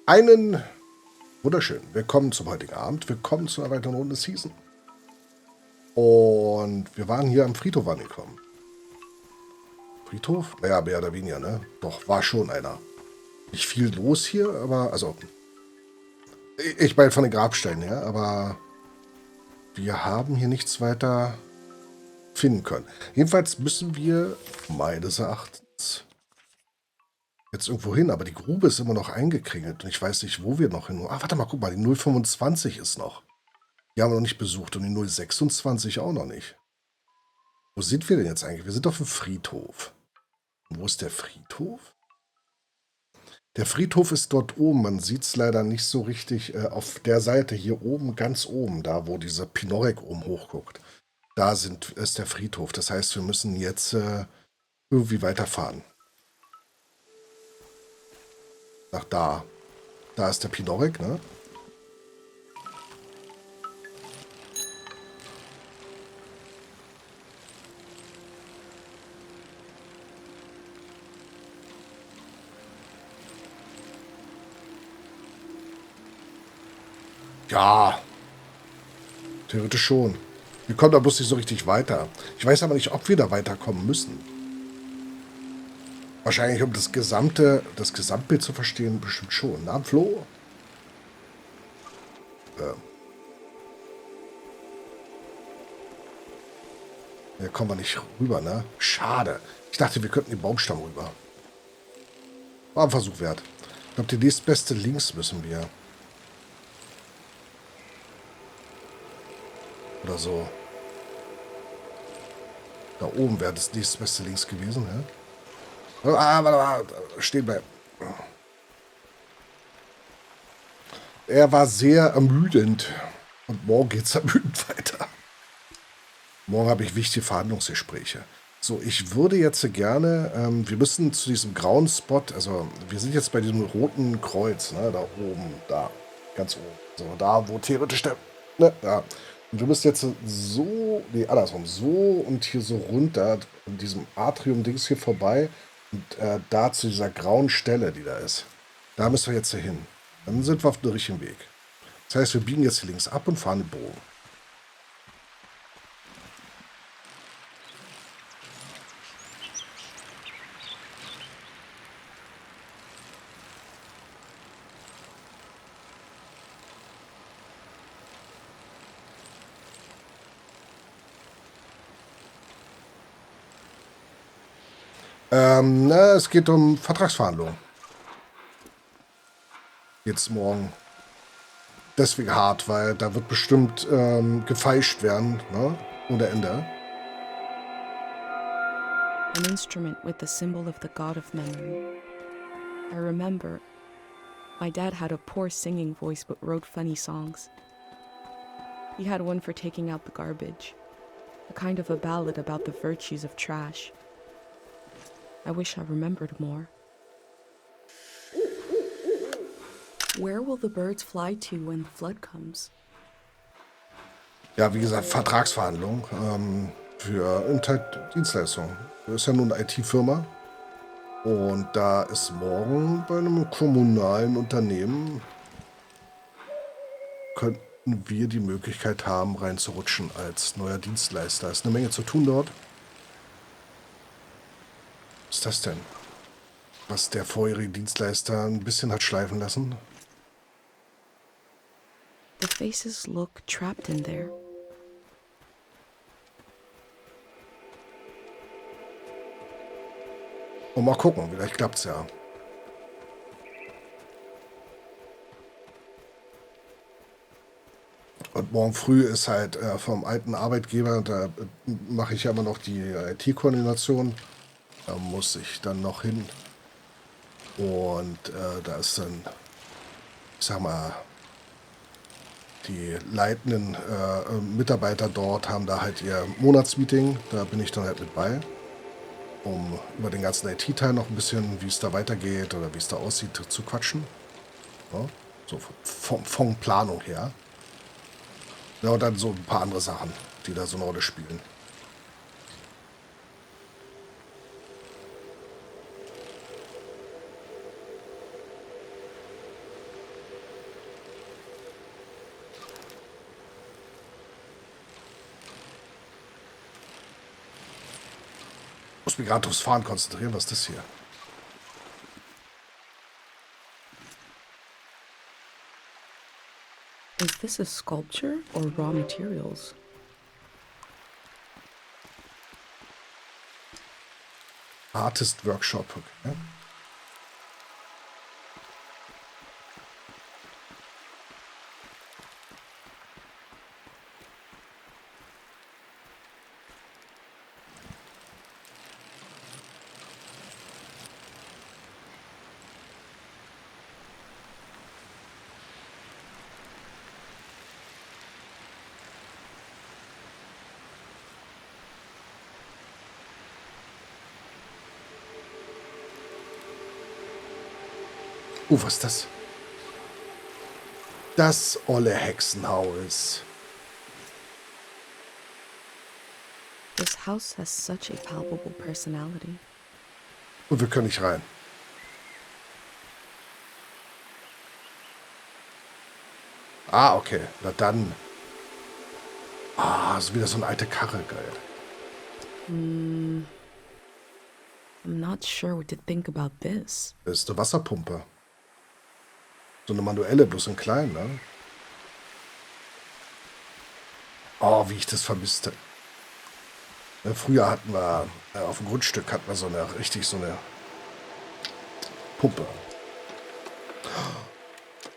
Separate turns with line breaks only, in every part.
Einen wunderschönen Willkommen zum heutigen Abend. Willkommen zu einer weiteren Runde Season. Und wir waren hier am Friedhof angekommen. Friedhof? Naja, mehr oder weniger, ne? Doch, war schon einer. Nicht viel los hier, aber, also, ich meine von den Grabsteinen her, aber wir haben hier nichts weiter finden können. Jedenfalls müssen wir, meines Erachtens, jetzt irgendwo hin, aber die Grube ist immer noch eingekringelt und ich weiß nicht, wo wir noch hin. Ah, warte mal, guck mal, die 025 ist noch. Die haben wir noch nicht besucht und die 026 auch noch nicht. Wo sind wir denn jetzt eigentlich? Wir sind auf dem Friedhof. Und wo ist der Friedhof? Der Friedhof ist dort oben. Man sieht es leider nicht so richtig auf der Seite hier oben, ganz oben, da wo dieser Pinorek oben hochguckt. Da ist der Friedhof. Das heißt, wir müssen jetzt irgendwie weiterfahren. Nach da. Da ist der Pinorek, ne? Ja, theoretisch schon. Wir kommen da bloß nicht so richtig weiter. Ich weiß aber nicht, ob wir da weiterkommen müssen. Wahrscheinlich, um das Gesamtbild zu verstehen, bestimmt schon. Na, Flo? Hier kommen wir nicht rüber, ne? Schade. Ich dachte, wir könnten den Baumstamm rüber. War ein Versuch wert. Ich glaube, die nächstbeste links müssen wir. Oder so. Da oben wäre das nächstbeste links gewesen, ne? Warte. Stehen bleiben. Er war sehr ermüdend. Und morgen geht es ermüdend weiter. Morgen habe ich wichtige Verhandlungsgespräche. So, ich würde jetzt gerne, wir müssen zu diesem grauen Spot, also wir sind jetzt bei diesem roten Kreuz, ne, da oben, da, ganz oben. So, da, wo theoretisch der, ne, da. Und du bist jetzt so, nee, andersrum, so und hier so runter, an diesem Atrium-Dings hier vorbei und da zu dieser grauen Stelle, die da ist. Da müssen wir jetzt hin. Dann sind wir auf dem richtigen Weg. Das heißt, wir biegen jetzt hier links ab und fahren den Bogen. Na, es geht um Vertragsverhandlungen. Jetzt morgen. Deswegen hart, weil da wird bestimmt gefeilscht werden, ne? Ohne Ende.
An instrument with the symbol of the god of memory. I remember my dad had a poor singing voice but wrote funny songs. He had one for taking out the garbage, a kind of a ballad about the virtues of trash. I wish I remembered more. Where will the birds fly to when the flood comes?
Ja, wie gesagt, Vertragsverhandlungen für Dienstleistungen. Das ist ja nun eine IT-Firma. Und da ist morgen bei einem kommunalen Unternehmen, könnten wir die Möglichkeit haben, reinzurutschen als neuer Dienstleister. Ist eine Menge zu tun dort. Was ist das denn? Was der vorherige Dienstleister ein bisschen hat schleifen lassen?
The faces look trapped in there.
Und mal gucken, vielleicht klappt's ja. Und morgen früh ist halt vom alten Arbeitgeber, da mache ich ja immer noch die IT-Koordination. Da muss ich dann noch hin. Und da ist dann, ich sag mal, die leitenden Mitarbeiter dort haben da halt ihr Monatsmeeting. Da bin ich dann halt mit bei, um über den ganzen IT-Teil noch ein bisschen, wie es da weitergeht oder wie es da aussieht, zu quatschen. Ja, so von Planung her. Ja, und dann so ein paar andere Sachen, die da so eine Rolle spielen. Muss mich gerade aufs Fahren konzentrieren. Was ist das hier?
Is this a sculpture or raw materials?
Artist Workshop. Okay. Was ist das? Das olle Hexenhaus.
This house has such a palpable personality.
Und wir können nicht rein. Ah, okay. Na dann. Ah, ist wieder so eine alte Karre. Geil.
I'm not sure what to think about this.
Das ist eine Wasserpumpe. So eine manuelle, bloß in klein, ne? Oh, wie ich das vermisste. Ne, früher hatten wir, auf dem Grundstück hatten wir so eine Pumpe.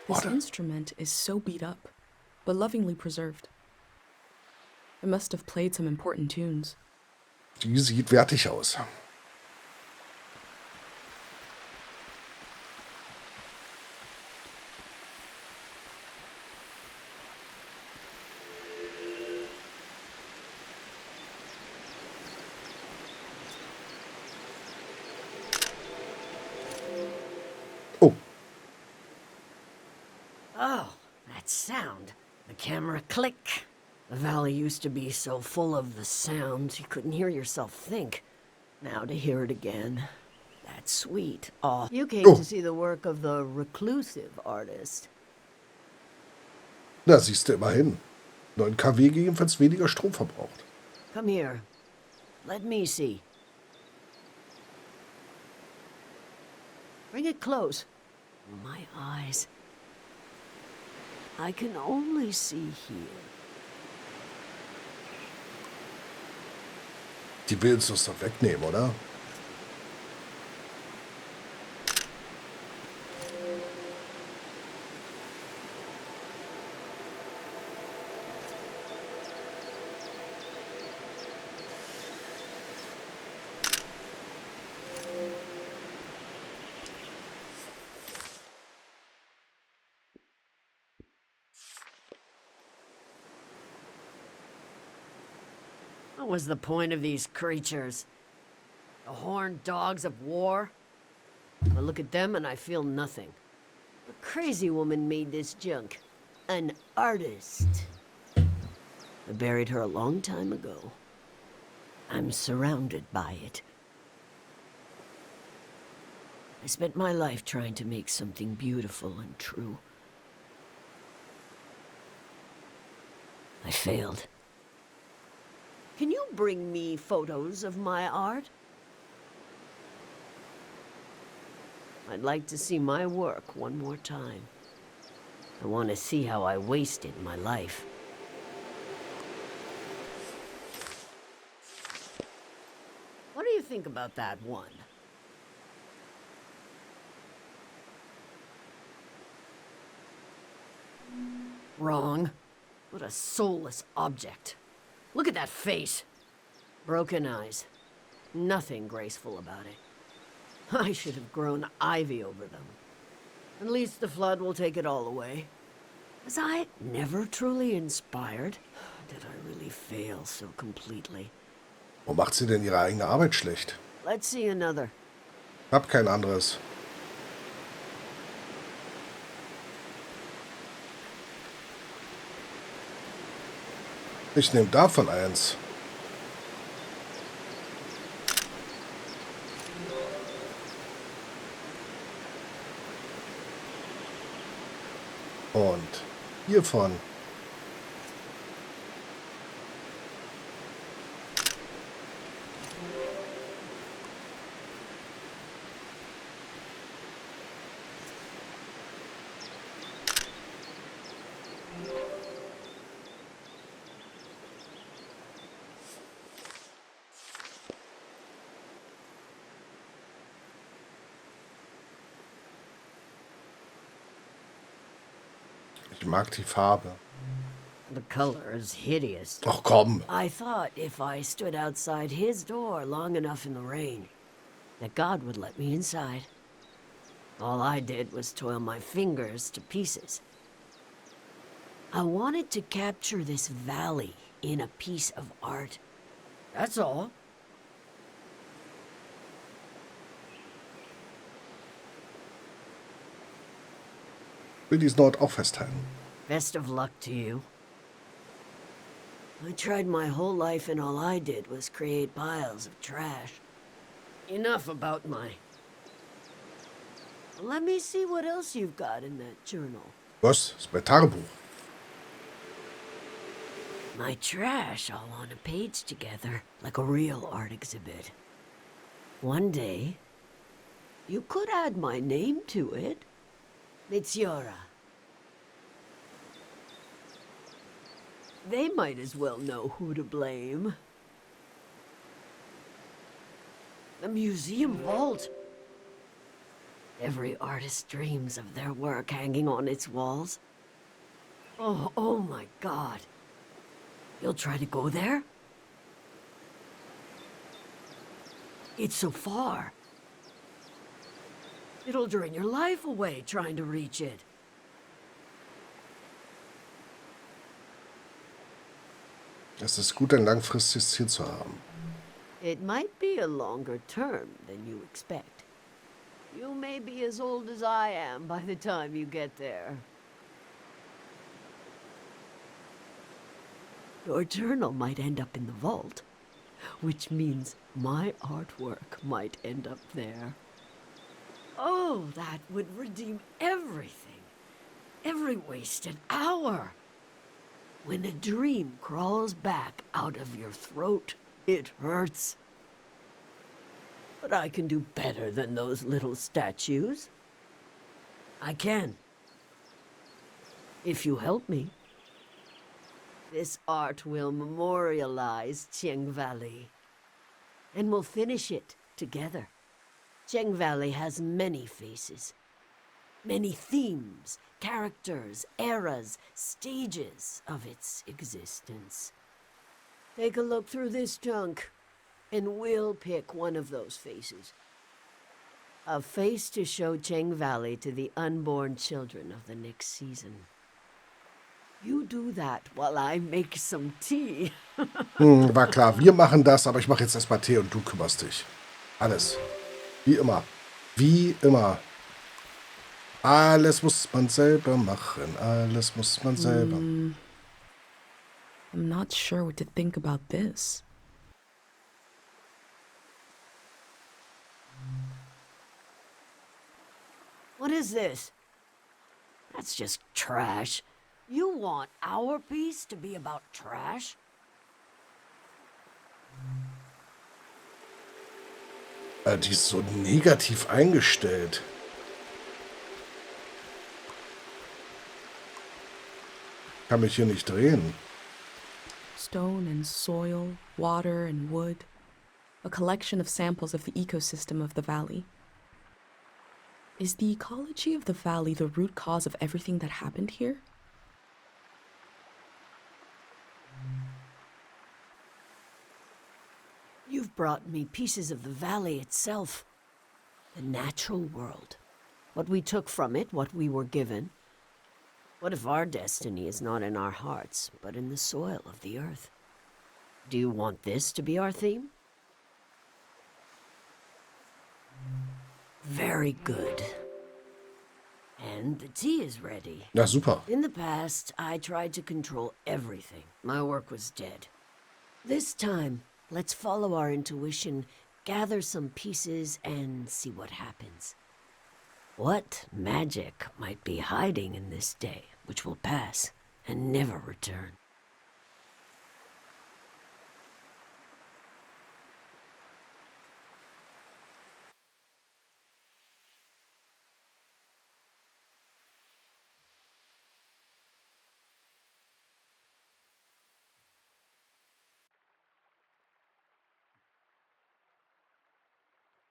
This instrument is so beat up, but lovingly preserved. It must have played some important tunes.
Die sieht wertig aus. Oh,
Oh, that sound. The camera click. The valley used to be so full of the sounds you couldn't hear yourself think. Now to hear it again. That's sweet. Oh, you came to see the work of the reclusive artist.
da siehst du immerhin. 9 kW jedenfalls weniger Strom verbraucht.
Come here. Let me see. Bring it close. My eyes. I can only see here.
Die will uns das doch wegnehmen, oder?
What was the point of these creatures? The horned dogs of war? I look at them and I feel nothing. A crazy woman made this junk. An artist. I buried her a long time ago. I'm surrounded by it. I spent my life trying to make something beautiful and true. I failed. Can you bring me photos of my art? I'd like to see my work one more time. I want to see how I wasted my life. What do you think about that one? Wrong. What a soulless object. Look at that face. Broken eyes. Nothing graceful about it. I should have grown ivy over them. At least the flood will take it all away. Was I never truly inspired? Did I really fail so completely?
Wo macht sie denn ihre eigene Arbeit schlecht?
Let's see another.
Hab kein anderes. Ich nehme davon eins. Und hiervon. Ich mag die Farbe.
The color is hideous.
Ach komm.
I thought if I stood outside his door long enough in the rain, that God would let me inside. All I did was toil my fingers to pieces. I wanted to capture this valley in a piece of art. That's all.
Will diesen Ort auch festhalten.
Best of luck to you. I tried my whole life and all I did was create piles of trash. Enough about my... Let me see what else you've got in that journal.
Was? Das ist mein Tagebuch.
My trash all on a page together, like a real art exhibit. One day, you could add my name to it. Ihrer. They might as well know who to blame. The museum vault. Every artist dreams of their work hanging on its walls. Oh my God. You'll try to go there? It's so far. It'll drain your life away trying to reach it.
Es ist gut, ein langfristiges Ziel zu haben.
It might be a longer term than you expect. You may be as old as I am by the time you get there. Your journal might end up in the vault, which means my artwork might end up there. Oh, that would redeem everything. Every wasted hour. When a dream crawls back out of your throat, it hurts. But I can do better than those little statues. I can. If you help me. This art will memorialize Cheng Valley. And we'll finish it together. Cheng Valley has many faces. Many themes, characters, eras, stages of its existence. Take a look through this junk, and we'll pick one of those faces. A face to show Cheng Valley to the unborn children of the next season. You do that while I make some tea.
War klar, wir machen das, aber ich mache jetzt erstmal Tee und du kümmerst dich. Alles. Wie immer. Wie immer. Alles muss man selber machen. Alles muss man selber.
I'm not sure what to think about this.
What is this? That's just trash. You want our piece to be about trash?
Die ist so negativ eingestellt. Kann mich hier nicht drehen.
Stone and soil, water and wood. A collection of samples of the ecosystem of the valley. Is the ecology of the valley the root cause of everything that happened here?
You've brought me pieces of the valley itself. The natural world. What we took from it, what we were given. What if our destiny is not in our hearts, but in the soil of the earth? Do you want this to be our theme? Very good. And the tea is ready.
Ja, super.
In the past, I tried to control everything. My work was dead. This time, let's follow our intuition, gather some pieces, and see what happens. What magic might be hiding in this day, which will pass and never return?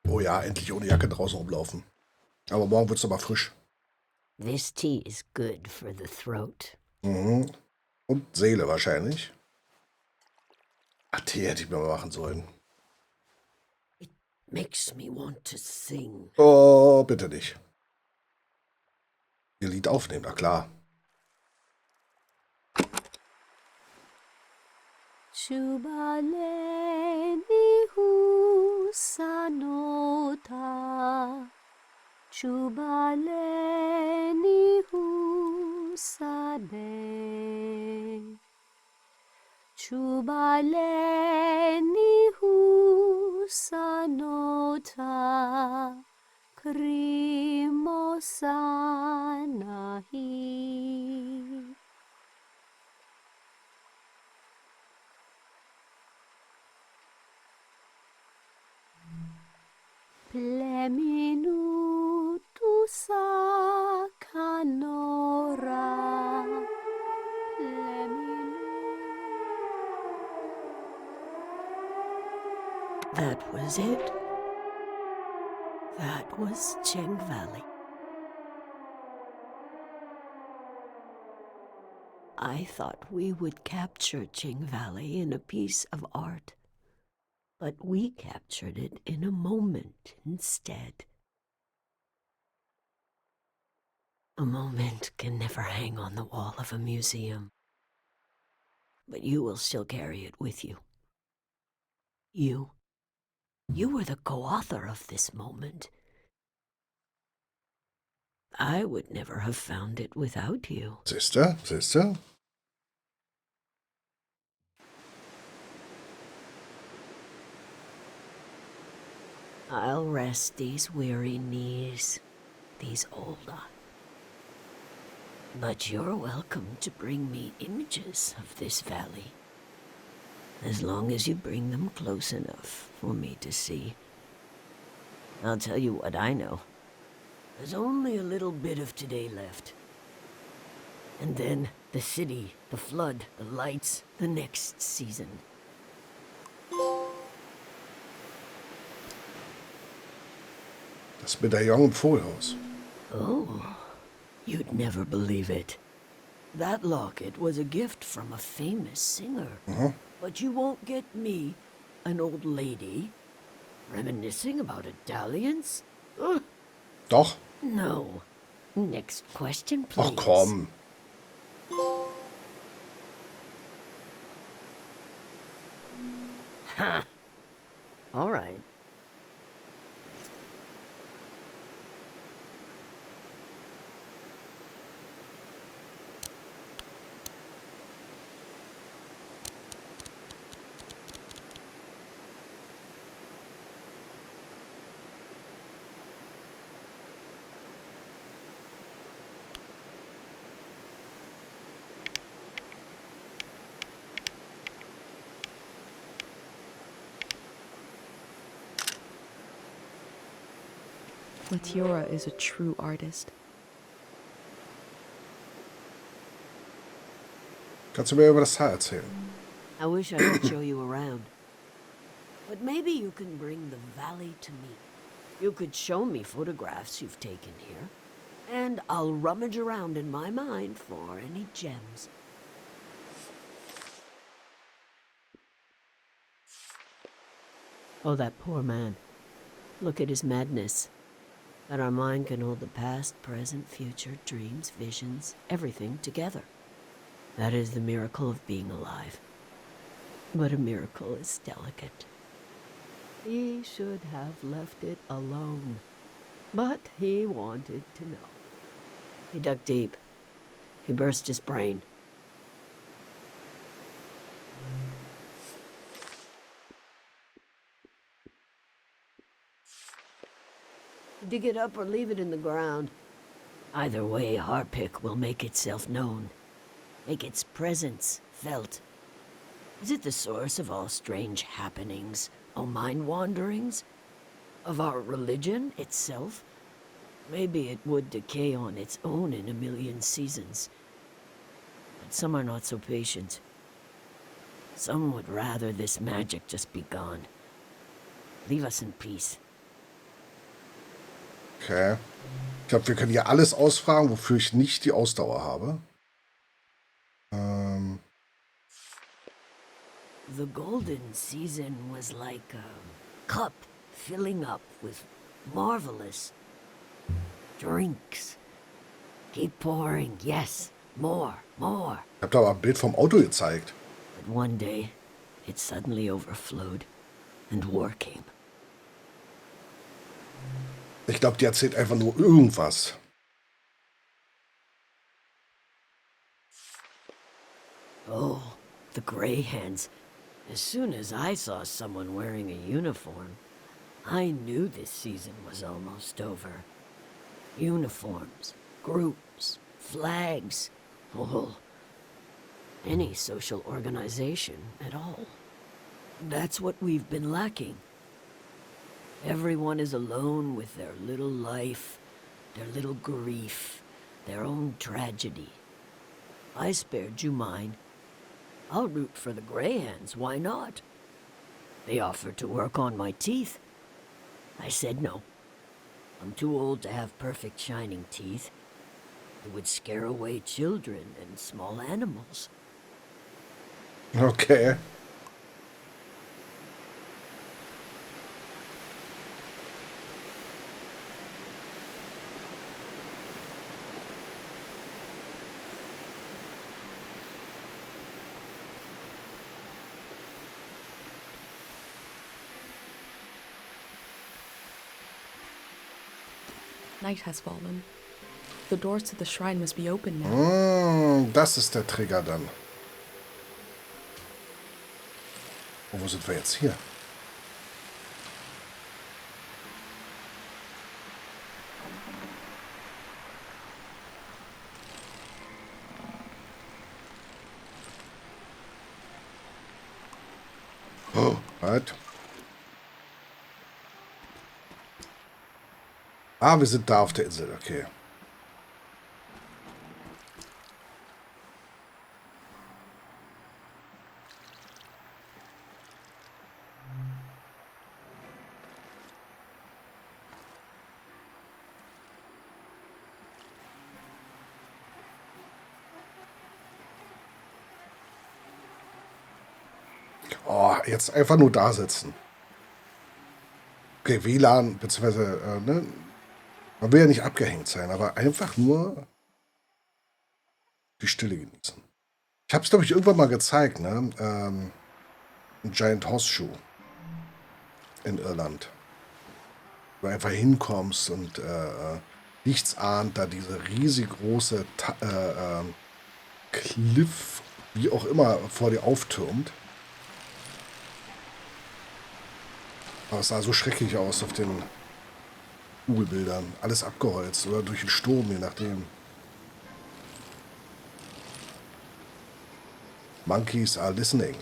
Oh ja, endlich ohne Jacke draußen rumlaufen. Aber morgen wird es aber frisch.
This tea is good for the throat.
Mhm. Und Seele wahrscheinlich. Ach, Tee hätte ich mir mal machen sollen.
It makes me want to sing.
Oh, bitte nicht. Ihr Lied aufnehmen, na klar.
Chubaleni husanota. Chubaleni husade. Chubaleni husanota. Krimosanahi. Pleminutu sacanora. That was it. That was Cheng Valley. I thought we would capture Cheng Valley in a piece of art, but we captured it in a moment instead. A moment can never hang on the wall of a museum, but you will still carry it with you. You were the co-author of this moment. I would never have found it without you.
Siehste, siehste.
I'll rest these weary knees, these old eyes. But you're welcome to bring me images of this valley, as long as you bring them close enough for me to see. I'll tell you what I know. There's only a little bit of today left. And then the city, the flood, the lights, the next season.
Das Medaillon im Pfohlhaus.
Oh, you'd never believe it. That locket was a gift from a famous singer. But you won't get me, an old lady, reminiscing about a dalliance? Ugh,
Doch.
no. Next question, please.
Ach komm.
Ha! All right.
Latiora is a true artist.
Kannst du mir über das Haar erzählen?
I wish I could show you around. But maybe you can bring the valley to me. You could show me photographs you've taken here, and I'll rummage around in my mind for any gems. Oh, that poor man. Look at his madness. That our mind can hold the past, present, future, dreams, visions, everything together. That is the miracle of being alive. But a miracle is delicate. He should have left it alone. But he wanted to know. He dug deep. He burst his brain. Dig it up or leave it in the ground. Either way, Harpic will make itself known. Make its presence felt. Is it the source of all strange happenings, all mind wanderings? Of our religion itself? Maybe it would decay on its own in a million seasons. But some are not so patient. Some would rather this magic just be gone. Leave us in peace.
Okay. Ich glaube, wir können hier alles ausfragen, wofür ich nicht die Ausdauer habe.
The golden season was like a cup filling up with marvelous drinks. Keep pouring, yes, more, more.
Ich habe da aber ein Bild vom Auto gezeigt.
But one day, it suddenly overflowed, and war came.
Ich glaube, die erzählt einfach nur irgendwas.
Oh, the gray hands. As soon as I saw someone wearing a uniform, I knew this season was almost over. Uniforms, groups, flags, oh, any social organization at all. That's what we've been lacking. Everyone is alone with their little life, their little grief, their own tragedy. I spared you mine. I'll root for the Greyhands, why not? They offered to work on my teeth. I said no. I'm too old to have perfect shining teeth. It would scare away children and small animals.
Okay.
Night has fallen. The doors to the shrine must be open now.
Das ist der Trigger dann. Und wo sind wir jetzt hier? Oh, halt. Ah, wir sind da auf der Insel, okay. Oh, jetzt einfach nur da sitzen. Okay, WLAN, beziehungsweise, ne? Man will ja nicht abgehängt sein, aber einfach nur die Stille genießen. Ich habe es, glaube ich, irgendwann mal gezeigt, ne? Ein Giant Horseshoe in Irland. Wo du einfach hinkommst und nichts ahnt, da diese riesig große Cliff, wie auch immer, vor dir auftürmt. Aber es sah so schrecklich aus auf den Google-Bildern. Alles abgeholzt oder durch den Sturm, je nachdem. Monkeys are listening.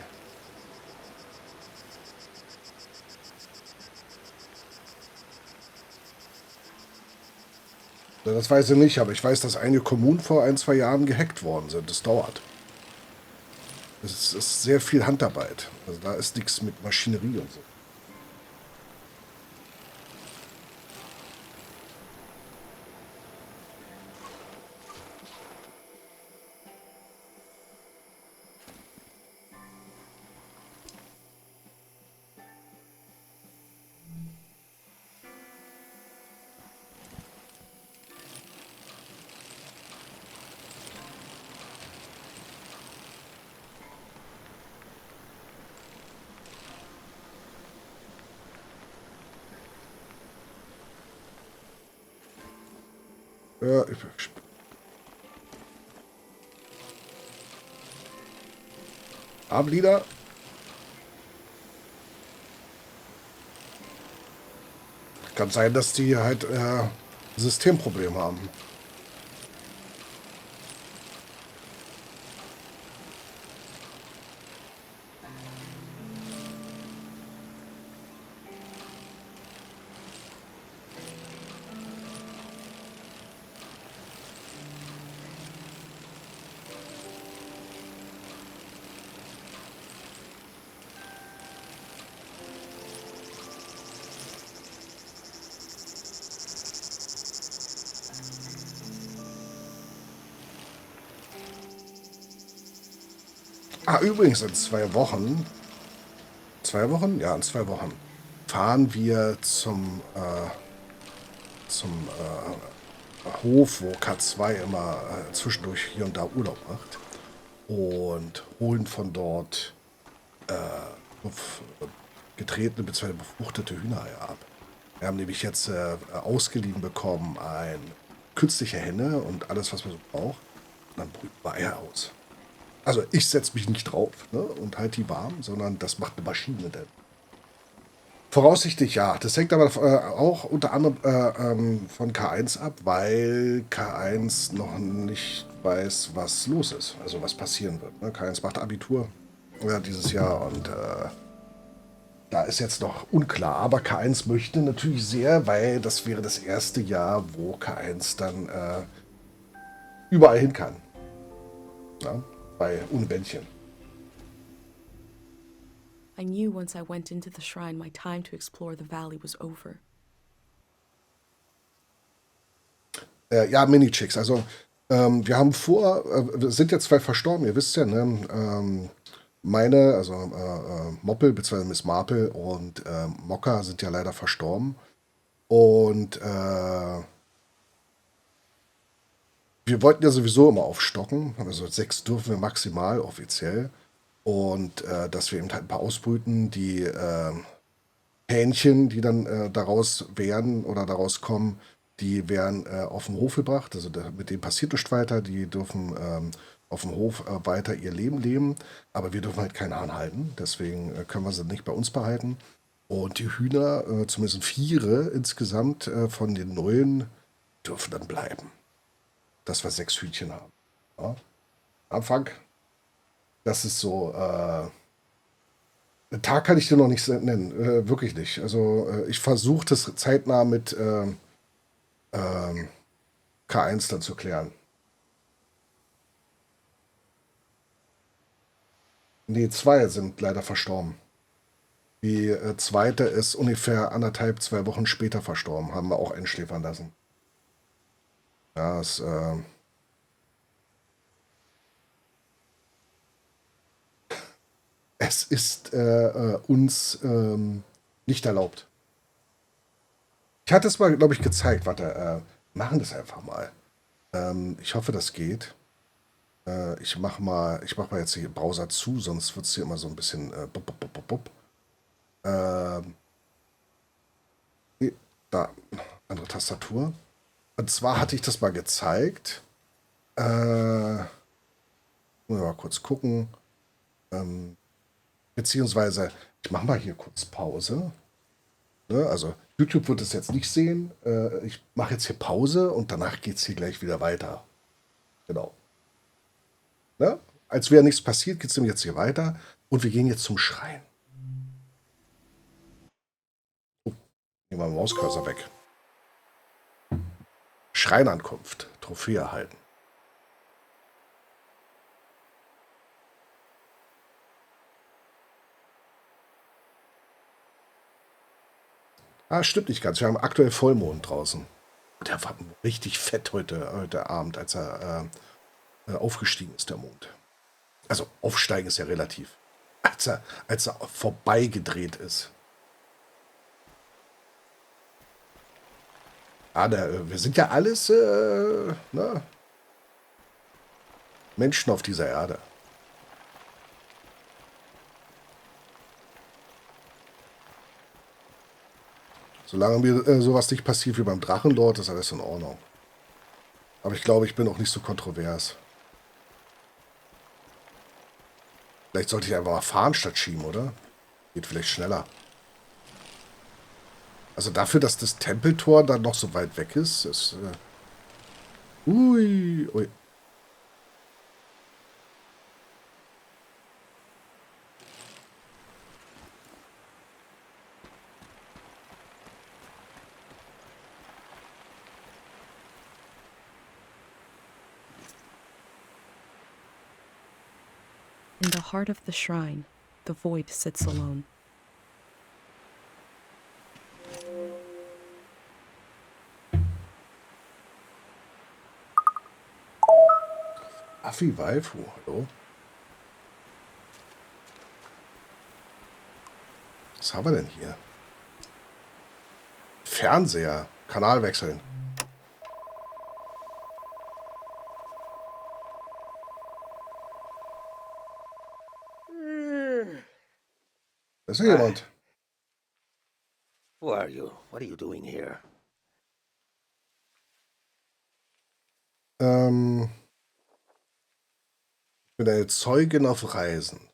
Ja, das weiß ich nicht, aber ich weiß, dass einige Kommunen vor 1-2 Jahren gehackt worden sind. Das dauert. Es ist sehr viel Handarbeit. Also da ist nichts mit Maschinerie und so. Ja, Ablieder. Kann sein, dass die halt Systemproblem haben. Ah, übrigens, in 2 Wochen, 2 Wochen? Ja, in 2 Wochen fahren wir zum Hof, wo K2 immer zwischendurch hier und da Urlaub macht und holen von dort getretene bzw. befruchtete Hühnereier ab. Wir haben nämlich jetzt ausgeliehen bekommen ein künstliche Henne und alles, was man so braucht. Und dann brüten wir Eier aus. Also ich setze mich nicht drauf, ne, und halte die warm, sondern das macht eine Maschine denn. Voraussichtlich ja. Das hängt aber auch unter anderem von K1 ab, weil K1 noch nicht weiß, was los ist, also was passieren wird. Ne? K1 macht Abitur dieses Jahr und da ist jetzt noch unklar. Aber K1 möchte natürlich sehr, weil das wäre das erste Jahr, wo K1 dann überall hin kann. Ja? Ohne Bändchen.
I knew once I went into the shrine, my time to explore the valley was over.
Ja, Mini-Chicks. Also, wir sind ja 2 verstorben, ihr wisst ja, ne? Meine, also Moppel bzw. Miss Marple und Mokka sind ja leider verstorben. Und wir wollten ja sowieso immer aufstocken. Also 6 dürfen wir maximal offiziell. Und dass wir eben halt ein paar ausbrüten, die Hähnchen, die dann daraus wären oder daraus kommen, die werden auf den Hof gebracht. Also mit denen passiert nichts weiter. Die dürfen auf dem Hof weiter ihr Leben leben. Aber wir dürfen halt keinen Hahn halten. Deswegen können wir sie nicht bei uns behalten. Und die Hühner, zumindest 4 insgesamt von den neuen, dürfen dann bleiben. Dass wir 6 Hühnchen haben. Ja. Anfang, das ist so. Tag kann ich dir noch nicht nennen, wirklich nicht. Also ich versuche das zeitnah mit K1 dann zu klären. Nee, 2 sind leider verstorben. Die zweite ist ungefähr 1,5, 2 Wochen später verstorben. Haben wir auch einschläfern lassen. Ja, es ist uns nicht erlaubt. Ich hatte es mal, glaube ich, gezeigt. Warte, machen das einfach mal. Ich hoffe, das geht. Ich mach mal jetzt hier den Browser zu, sonst wird es hier immer so ein bisschen bup, bup, bup, bup, bup. Ähm, nee, da, andere Tastatur. Und zwar hatte ich das mal gezeigt. Muss mal kurz gucken. Beziehungsweise, ich mache mal hier kurz Pause. Ne? Also, YouTube wird es jetzt nicht sehen. Ich mache jetzt hier Pause und danach geht es hier gleich wieder weiter. Genau. Ne? Als wäre nichts passiert, geht es nämlich jetzt hier weiter. Und wir gehen jetzt zum Schrein. Nehmen wir den Mauscursor weg. Schreinankunft. Trophäe erhalten. Ah, stimmt nicht ganz. Wir haben aktuell Vollmond draußen. Der war richtig fett heute Abend, als er aufgestiegen ist, der Mond. Also aufsteigen ist ja relativ. Als er vorbeigedreht ist. Ah, wir sind ja alles ne? Menschen auf dieser Erde. Solange mir sowas nicht passiert wie beim Drachenlord, ist alles in Ordnung. Aber ich glaube, ich bin auch nicht so kontrovers. Vielleicht sollte ich einfach mal fahren statt schieben, oder? Geht vielleicht schneller. Also dafür, dass das Tempeltor dann noch so weit weg ist. Ui, ui.
In the heart of the shrine, the void sits alone.
Affi Waifu, hallo? Was haben wir denn hier? Fernseher. Kanal wechseln. Da ist ja jemand.
Who are you? What are you doing here?
Ich bin eine Zeugin auf Reisen.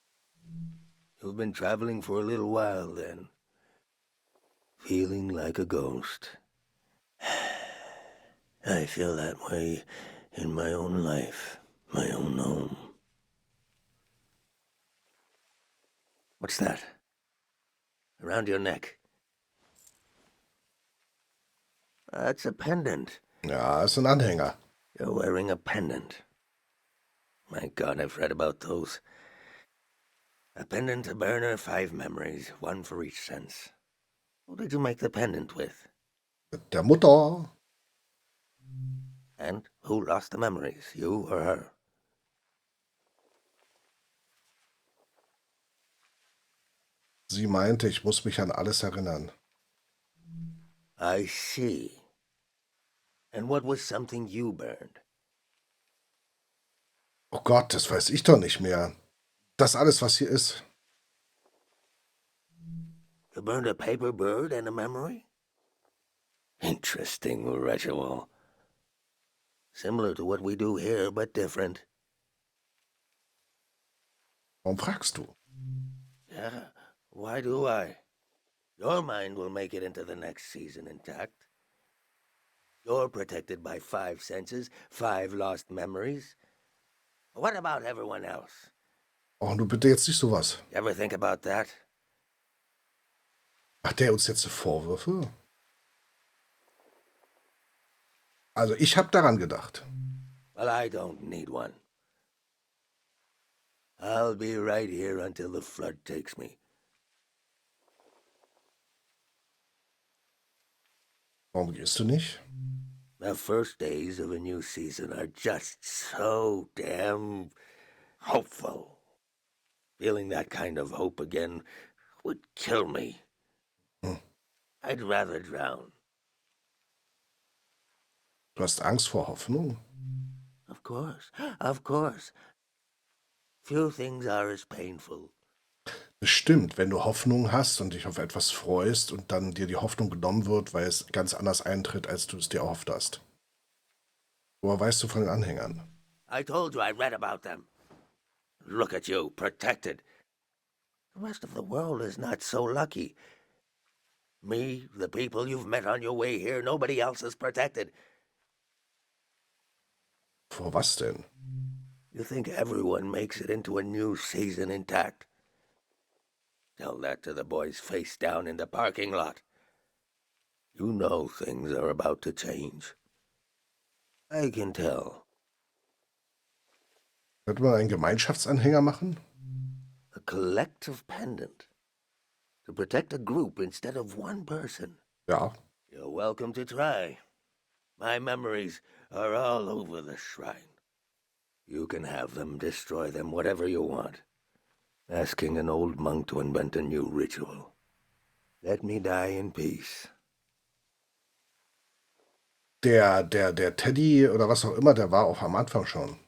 You've been traveling for a little while then. Feeling like a ghost. I feel that way in my own life, my own home. What's that? Around your neck? That's a pendant.
Ja, ist ein Anhänger.
You're wearing a pendant. My God, I've read about those. A pendant, a burner, 5 memories, 1 for each sense. Who did you make the pendant with?
Mit der Mutter.
And who lost the memories, you or her?
Sie meinte, ich muss mich an alles erinnern.
I see. And what was something you burned?
Oh Gott, das weiß ich doch nicht mehr. Das alles, was hier ist.
You burned a paper bird and a memory? Interesting ritual. Similar to what we do here, but different.
Warum fragst du?
Yeah, why do I? Your mind will make it into the next season intact. You're protected by 5 senses, 5 lost memories. What about everyone else?
Oh, du bitte jetzt nicht sowas.
You ever think about that?
Macht der uns jetzt so Vorwürfe? Also ich habe daran gedacht.
Well, I don't need one. I'll be right here until the flood takes me.
Warum gehst du nicht?
The first days of a new season are just so damn hopeful. Feeling that kind of hope again would kill me. I'd rather drown.
Du hast Angst vor Hoffnung?
Of course, of course. Few things are as painful.
Das stimmt, wenn du Hoffnung hast und dich auf etwas freust und dann dir die Hoffnung genommen wird, weil es ganz anders eintritt, als du es dir erhofft hast. Woher weißt du von den Anhängern?
I told you I read about them. Look at you, protected. The rest of the world is not so lucky. Me, the people you've met on your way here, nobody else is protected.
Vor was denn?
You think everyone makes it into a new season intact? Tell that to the boys face down in the parking lot. You know things are about to change. I can tell.
Könnte man einen Gemeinschaftsanhänger machen?
A collective pendant. To protect a group instead of one person.
Ja.
You're welcome to try. My memories are all over the shrine. You can have them, destroy them, whatever you want. Asking an old monk to invent a new ritual. Let me die in peace.
Der Teddy oder was auch immer, der war auch am Anfang schon.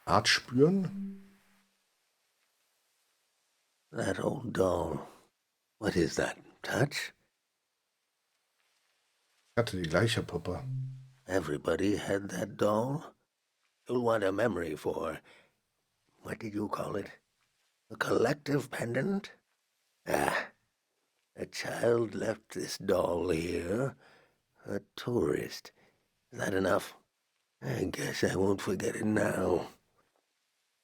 Art spüren?
That old doll. What is that? Touch?
Ich hatte die gleiche Puppe.
Everybody had that doll. You'll want a memory for... What did you call it? A collective pendant? Ah. A child left this doll here. A tourist. Is that enough? I guess I won't forget it now.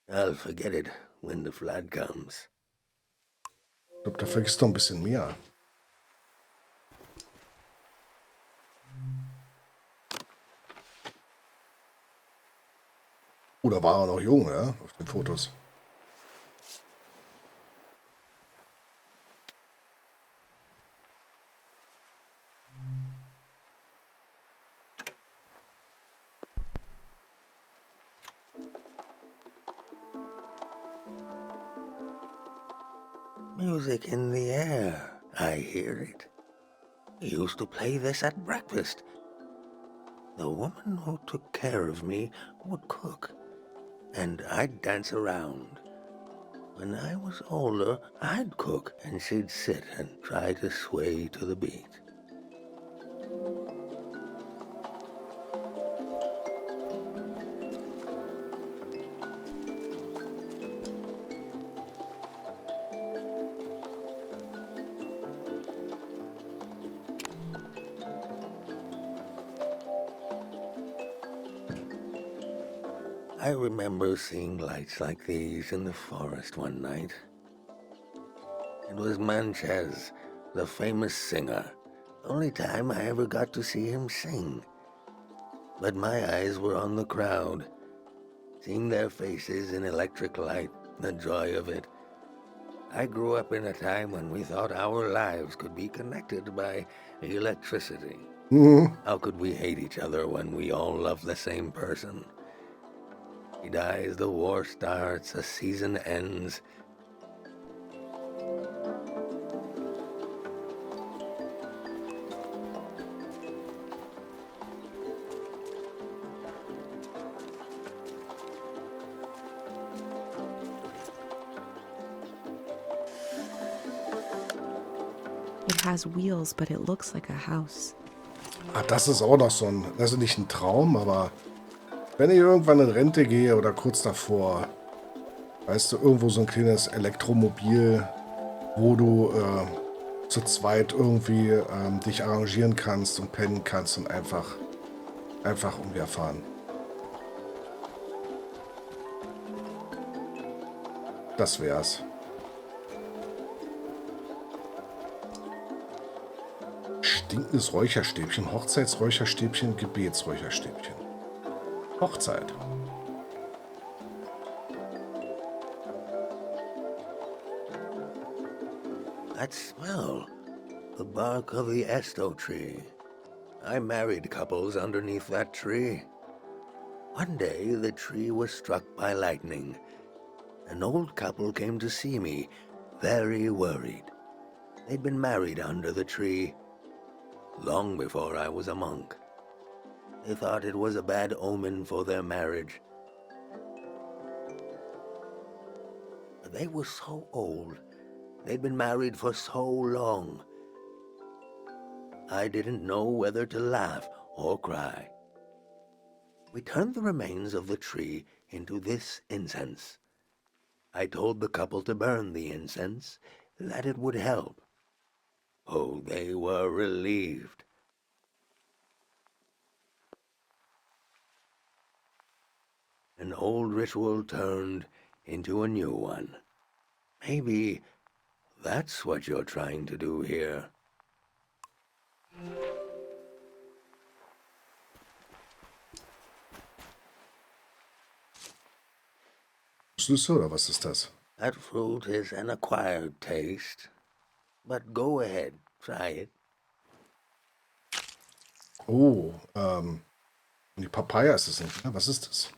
I'll forget it when the flood comes.
Ich glaube, da vergisst du ein bisschen mehr. Oder war er noch jung, ja, auf den Fotos?
Music in the air. I hear it. We used to play this at breakfast. The woman who took care of me would cook, and I'd dance around. When I was older, I'd cook, and she'd sit and try to sway to the beat. I remember seeing lights like these in the forest one night. It was Manchez, the famous singer. Only time I ever got to see him sing. But my eyes were on the crowd, seeing their faces in electric light, the joy of it. I grew up in a time when we thought our lives could be connected by electricity. How could we hate each other when we all love the same person? He dies, the war starts, a season ends.
It has wheels, but it looks like a house.
Ah, das ist auch noch so ein, also nicht ein Traum, aber wenn ich irgendwann in Rente gehe oder kurz davor, weißt du, irgendwo so ein kleines Elektromobil, wo du zu zweit irgendwie dich arrangieren kannst und pennen kannst und einfach umherfahren. Das wär's. Stinkendes Räucherstäbchen, Hochzeitsräucherstäbchen, Gebetsräucherstäbchen. Hochzeit.
That smell. The bark of the esto tree. I married couples underneath that tree. One day, the tree was struck by lightning. An old couple came to see me, very worried. They'd been married under the tree long before I was a monk. They thought it was a bad omen for their marriage. But they were so old. They'd been married for so long. I didn't know whether to laugh or cry. We turned the remains of the tree into this incense. I told the couple to burn the incense, that it would help. Oh, they were relieved. An old ritual turned into a new one. Maybe that's what you're trying to do here.
Süße oder was ist das?
That fruit is an acquired taste. But go ahead, try it.
Oh, die Papaya ist es nicht, ne? Was ist das?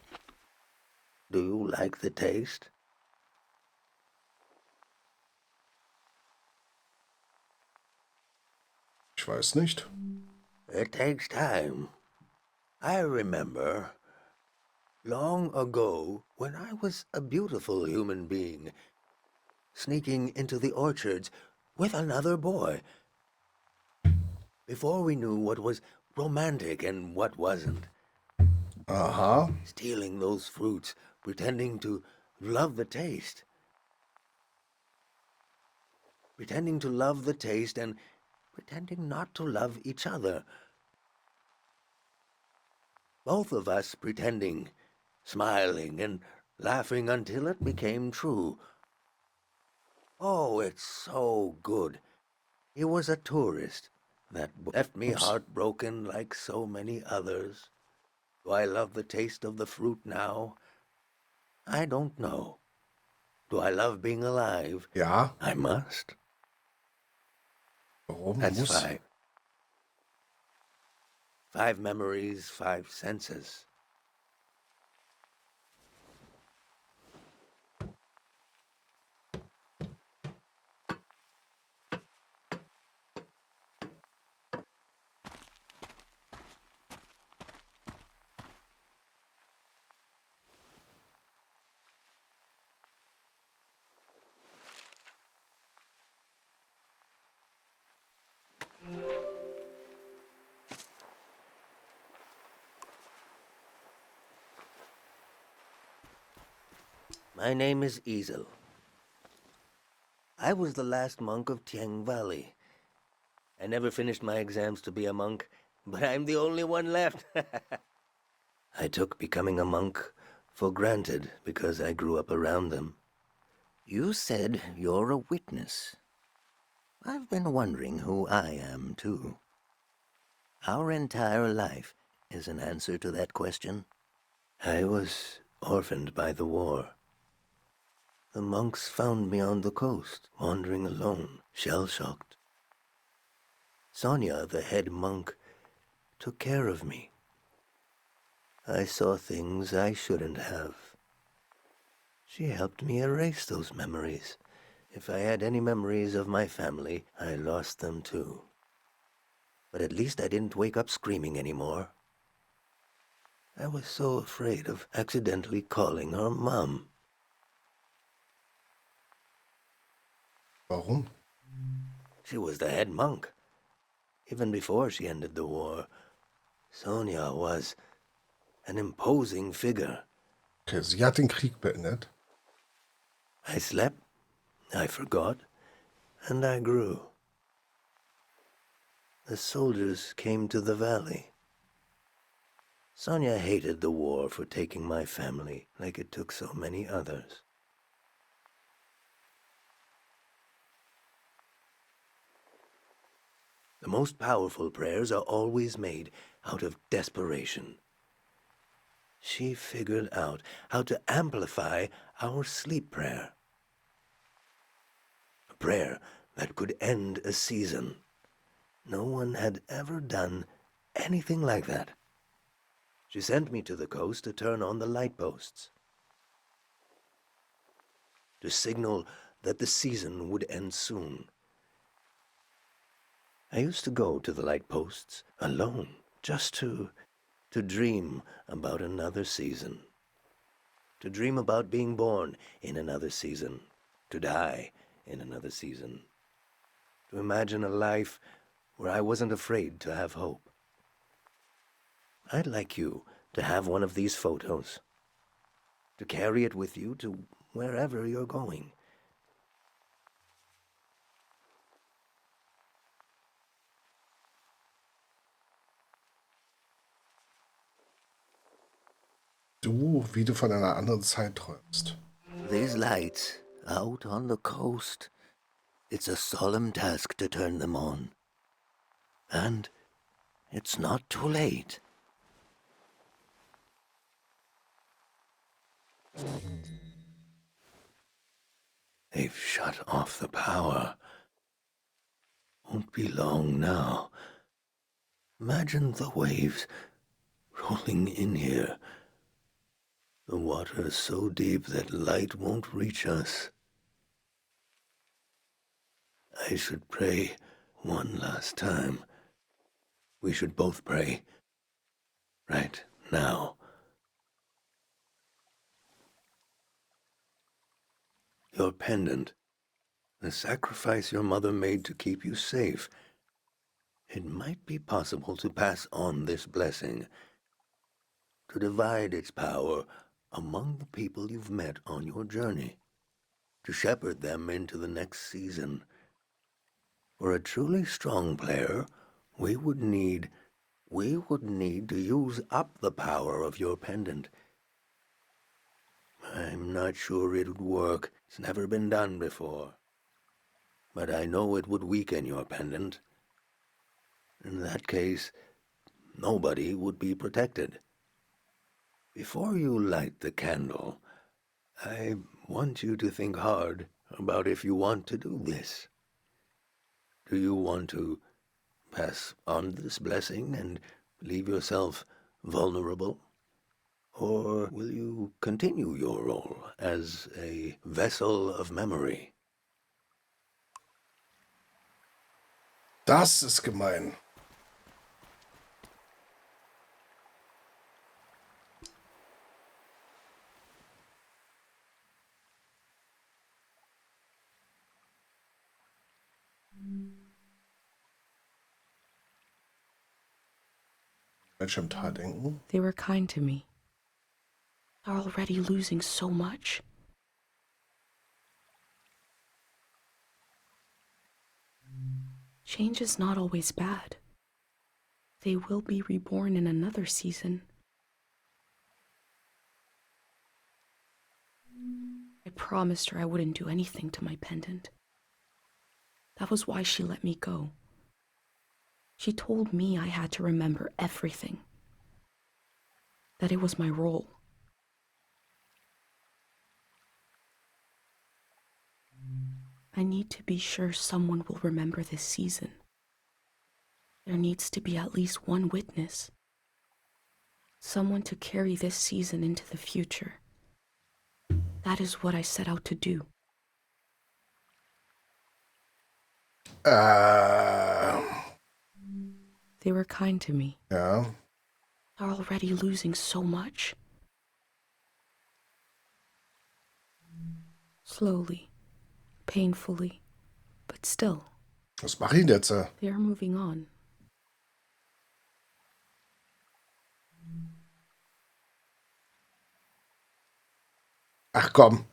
Do you like the taste?
Ich weiß nicht.
It takes time. I remember long ago when I was a beautiful human being, sneaking into the orchards with another boy. Before we knew what was romantic and what wasn't.
Aha.
Stealing those fruits, pretending to love the taste. Pretending to love the taste and pretending not to love each other. Both of us pretending, smiling and laughing until it became true. Oh, it's so good. He was a tourist that left me heartbroken like so many others. Do I love the taste of the fruit now? I don't know. Do I love being alive?
Ja.
I must.
Warum
That's
muss?
5. 5 memories, 5 senses. My name is Easel. I was the last monk of Tiang Valley. I never finished my exams to be a monk, but I'm the only one left. I took becoming a monk for granted because I grew up around them. You said you're a witness. I've been wondering who I am, too. Our entire life is an answer to that question. I was orphaned by the war. The monks found me on the coast, wandering alone, shell-shocked. Sonia, the head monk, took care of me. I saw things I shouldn't have. She helped me erase those memories. If I had any memories of my family, I lost them too. But at least I didn't wake up screaming anymore. I was so afraid of accidentally calling her Mom.
Warum?
She was the head monk. Even before she ended the war, Sonia was an imposing figure.
Okay, sie hat den Krieg beendet.
I slept, I forgot, and I grew. The soldiers came to the valley. Sonia hated the war for taking my family like it took so many others. The most powerful prayers are always made out of desperation. She figured out how to amplify our sleep prayer. A prayer that could end a season. No one had ever done anything like that. She sent me to the coast to turn on the light posts, to signal that the season would end soon. I used to go to the light posts alone, just to dream about another season. To dream about being born in another season. To die in another season. To imagine a life where I wasn't afraid to have hope. I'd like you to have one of these photos. To carry it with you to wherever you're going.
Wie du von einer anderen Zeit träumst.
These lights out on the coast, it's a solemn task to turn them on. And it's not too late. They've shut off the power. Won't be long now. Imagine the waves rolling in here. The water so deep that light won't reach us. I should pray one last time. We should both pray. Right now. Your pendant. The sacrifice your mother made to keep you safe. It might be possible to pass on this blessing. To divide its power among the people you've met on your journey. To shepherd them into the next season. For a truly strong player, we would need to use up the power of your pendant. I'm not sure it would work. It's never been done before. But I know it would weaken your pendant. In that case, nobody would be protected. Before you light the candle, I want you to think hard about if you want to do this. Do you want to pass on this blessing and leave yourself vulnerable? Or will you continue your role as a vessel of memory?
Das ist gemein. Welchem Tal denken?
They were kind to me. They're already losing so much. Change is not always bad. They will be reborn in another season. I promised her I wouldn't do anything to my pendant. That was why she let me go. She told me I had to remember everything. That it was my role. I need to be sure someone will remember this season. There needs to be at least one witness. Someone to carry this season into the future. That is what I set out to do. They were kind to me.
Ja.
They're already losing so much. Slowly, painfully, but still.
Was mache ich denn jetzt?
They are moving on.
Ach komm.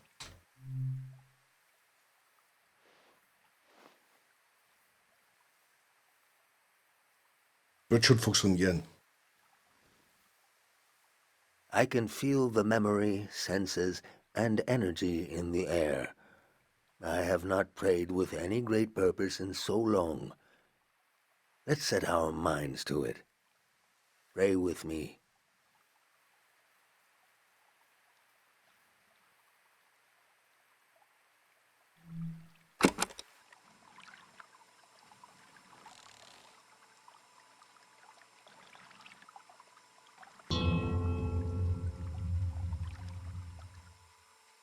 Wird schon funktionieren.
I can feel the memory, senses, and energy in the air. I have not prayed with any great purpose in so long. Let's set our minds to it. Pray with me.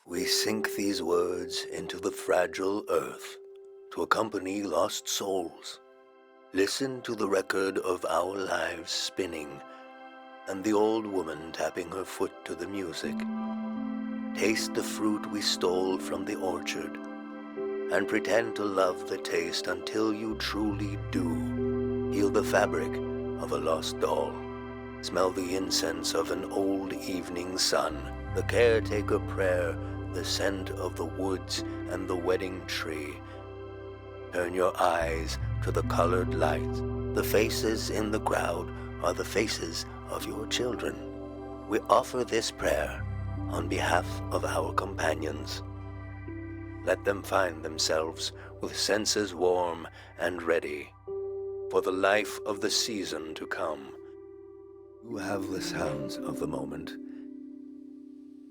We sink these words into the fragile earth to accompany lost souls. Listen to the record of our lives spinning and the old woman tapping her foot to the music. Taste the fruit we stole from the orchard and pretend to love the taste until you truly do. Feel the fabric of a lost doll. Smell the incense of an old evening sun, the caretaker prayer, the scent of the woods and the wedding tree. Turn your eyes to the colored lights. The faces in the crowd are the faces of your children. We offer this prayer on behalf of our companions. Let them find themselves with senses warm and ready for the life of the season to come. You have the sounds of the moment.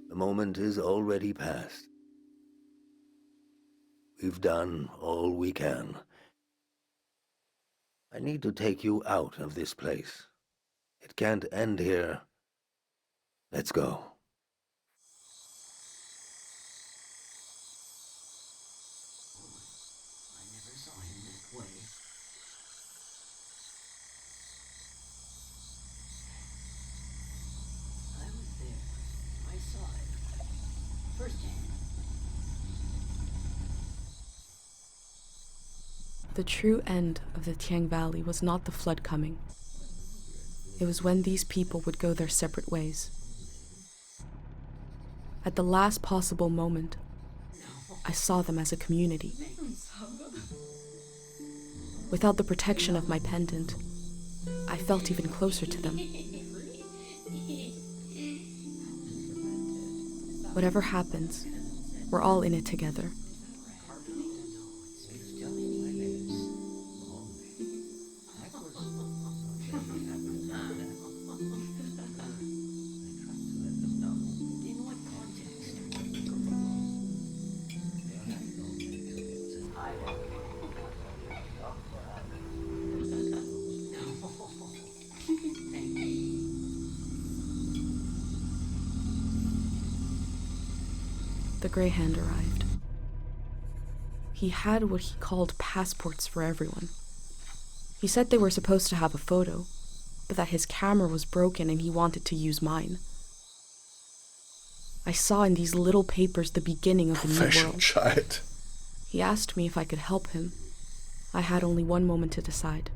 The moment is already past. We've done all we can. I need to take you out of this place. It can't end here. Let's go.
I never saw him that way. I was there. I saw it. Firsthand.
The true end of the Tiang Valley was not the flood coming. It was when these people would go their separate ways. At the last possible moment, I saw them as a community. Without the protection of my pendant, I felt even closer to them. Whatever happens, we're all in it together. The Greyhound arrived. He had what he called passports for everyone. He said they were supposed to have a photo, but that his camera was broken and he wanted to use mine. I saw in these little papers the beginning of a new world.
Verschont.
He asked me if I could help him. I had only one moment to decide.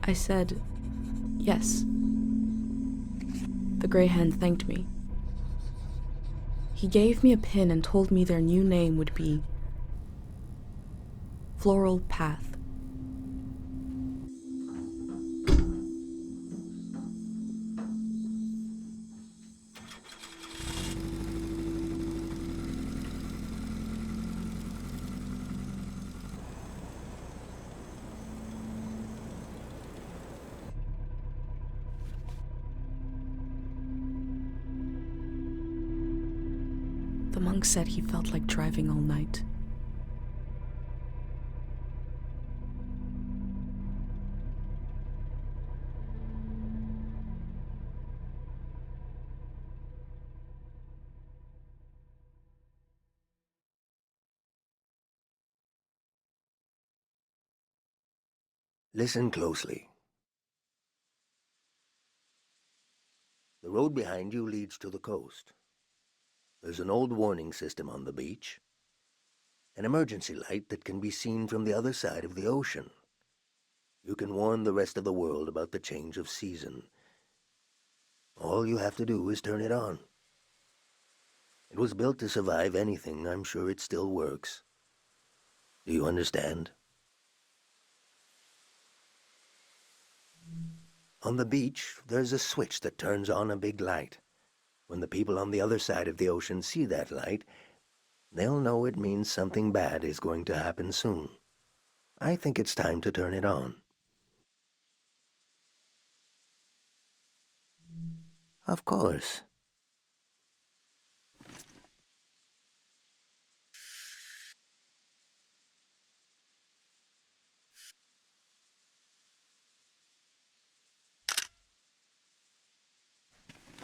I said, yes. The gray hen thanked me. He gave me a pin and told me their new name would be Floral Path. The monk said he felt like driving all night.
Listen closely. The road behind you leads to the coast. There's an old warning system on the beach. An emergency light that can be seen from the other side of the ocean. You can warn the rest of the world about the change of season. All you have to do is turn it on. It was built to survive anything. I'm sure it still works. Do you understand? On the beach, there's a switch that turns on a big light. When the people on the other side of the ocean see that light, they'll know it means something bad is going to happen soon. I think it's time to turn it on. Of course.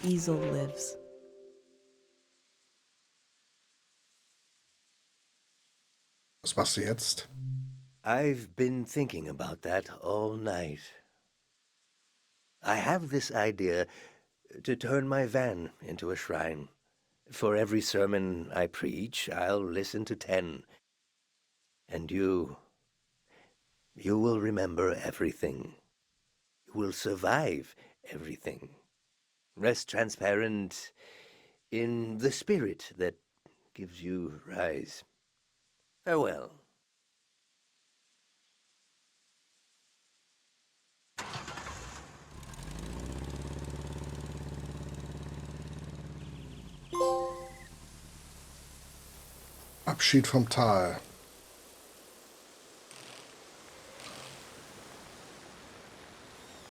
Easel lives.
Was machst du jetzt?
I've been thinking about that all night. I have this idea to turn my van into a shrine. For every sermon I preach, I'll listen to 10. And you will remember everything. You will survive everything. Rest transparent in the spirit that gives you rise. Farewell.
Abschied vom Tal.